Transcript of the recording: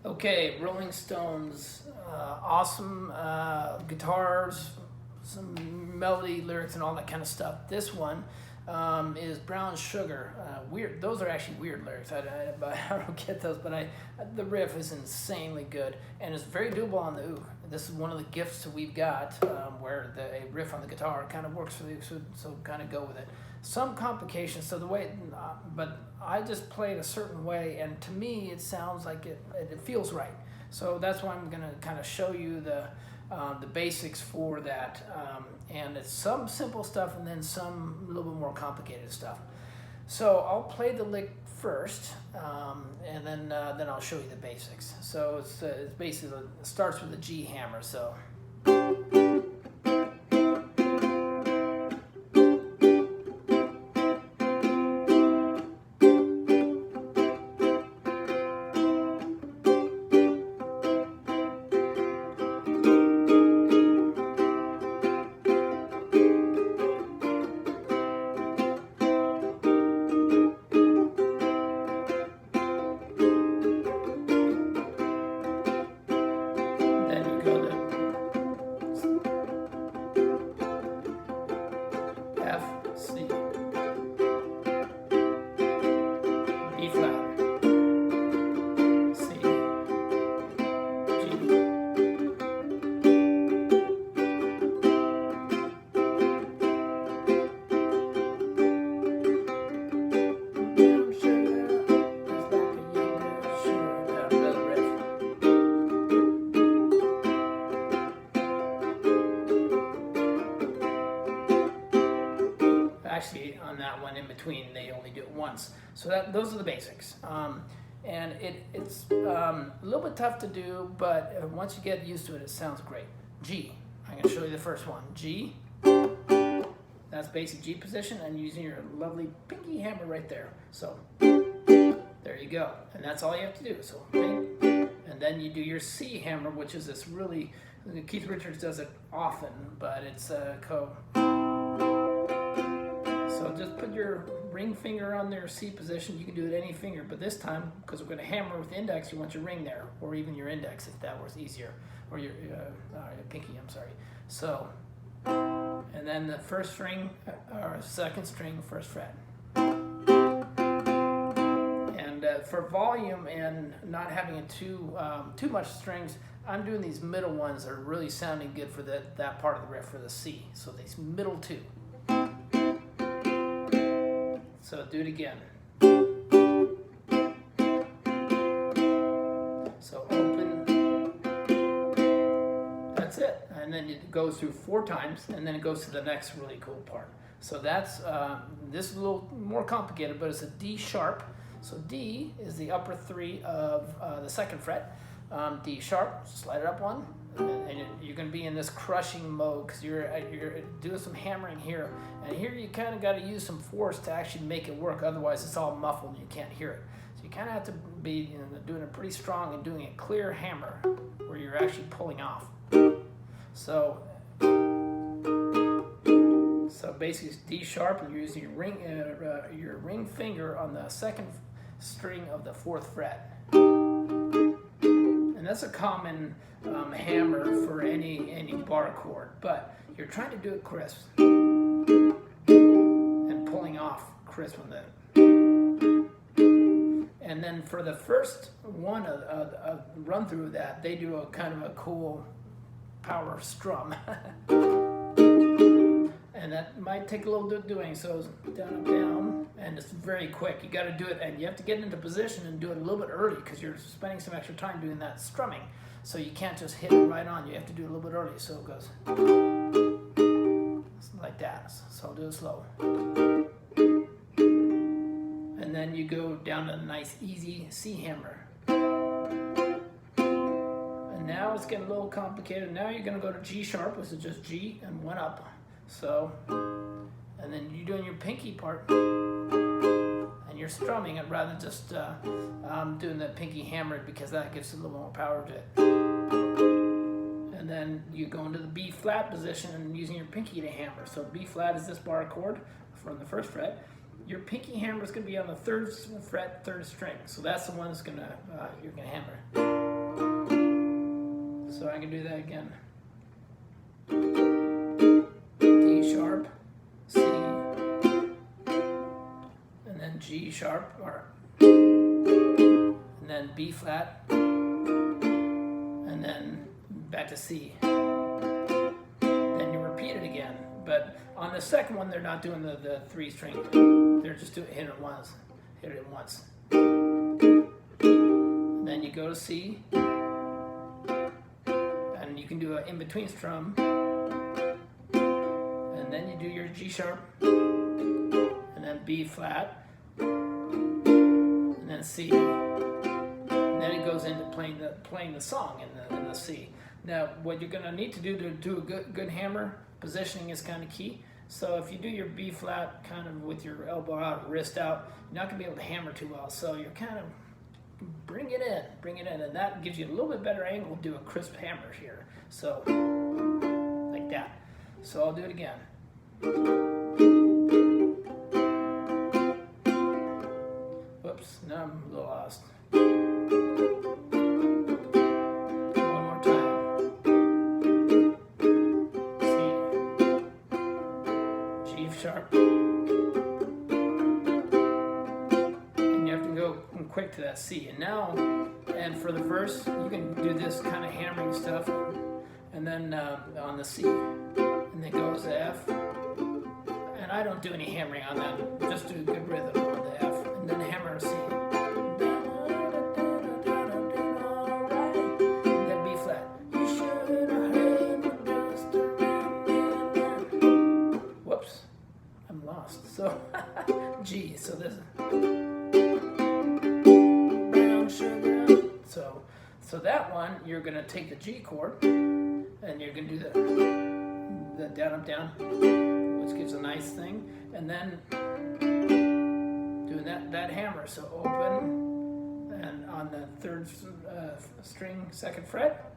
Okay, Rolling Stones, awesome guitars, some melody, lyrics, and all that kind of stuff. This one is Brown Sugar. Weird. Those are actually weird lyrics. I don't get those, but the riff is insanely good, and it's very doable on the oud. This is one of the gifts that we've got, where a riff on the guitar kind of works for you, so kind of go with it. Some complications, so the way, but I just play it a certain way, and to me it sounds like it feels right. So that's why I'm gonna kind of show you the basics for that, and it's some simple stuff and then some a little bit more complicated stuff. So I'll play the lick first, and then I'll show you the basics. So it's basically, it starts with a G hammer. So. F, C, B flat, C, G. Actually, on that one in between, they only do it once. So those are the basics. And it's a little bit tough to do, but once you get used to it, it sounds great. G. I'm going to show you the first one. G. That's basic G position, and using your lovely pinky hammer right there. So there you go, and that's all you have to do. So and then you do your C hammer, which is this really, Keith Richards does it often, but it's so just put your ring finger on their C position. You can do it any finger, but this time, because we're going to hammer with the index, you want your ring there, or even your index if that was easier, or your pinky, I'm sorry. So, and then the first string, or second string, first fret. And for volume and not having it too much strings, I'm doing these middle ones that are really sounding good for that part of the riff for the C. So these middle two. So do it again. So open. That's it. And then it goes through 4 times, and then it goes to the next really cool part. So that's, this is a little more complicated, but it's a D sharp. So D is the upper 3 of the 2nd fret. D sharp, slide it up 1. And you're going to be in this crushing mode because you're doing some hammering here, and here you kind of got to use some force to actually make it work. Otherwise, it's all muffled and you can't hear it. So you kind of have to be doing it pretty strong and doing a clear hammer where you're actually pulling off. So basically, it's D sharp, and you're using your ring finger on the 2nd string of the 4th fret. And that's a common hammer for any bar chord, but you're trying to do it crisp and pulling off crisp on that. And then for the first one of run through of that, they do a kind of a cool power strum. And that might take a little bit doing, so down, up, down, and it's very quick. You got to do it, and you have to get into position and do it a little bit early because you're spending some extra time doing that strumming. So you can't just hit it right on. You have to do it a little bit early, so it goes like that. So I'll do it slow. And then you go down to a nice, easy C hammer. And now it's getting a little complicated. Now you're going to go to G sharp, which is just G and 1 up. So, and then you're doing your pinky part, and you're strumming it rather than just doing the pinky hammered, because that gives a little more power to it. And then you go into the B flat position and using your pinky to hammer. So B flat is this bar chord from the 1st fret. Your pinky hammer is going to be on the 3rd fret, 3rd string. So that's the one that's you're going to hammer. So I can do that again. D sharp, C, and then G sharp, and then B flat, and then back to C. Then you repeat it again. But on the second one, they're not doing the 3 string. They're just hitting it once. Hit it once. And then you go to C, and you can do an in-between strum. And then you do your G sharp, and then B flat, and then C. And then it goes into playing the song in the C. Now, what you're going to need to do a good hammer, positioning is kind of key. So if you do your B flat kind of with your elbow out, wrist out, you're not going to be able to hammer too well. So you're kind of bring it in, and that gives you a little bit better angle to do a crisp hammer here. So like that. So I'll do it again. Whoops, now I'm a little lost. One more time. C, G sharp. And you have to go quick to that C. And for the verse, you can do this kind of hammering stuff, and then on the C, and then goes to F. And I don't do any hammering on that, just do a good rhythm on the F, and then hammer a C. And then B flat. Whoops, I'm lost. So G, so this. So that one, you're going to take the G chord, and you're going to do the down, up, down, which gives a nice thing, and then doing that hammer. So open, and on the 3rd string, 2nd fret,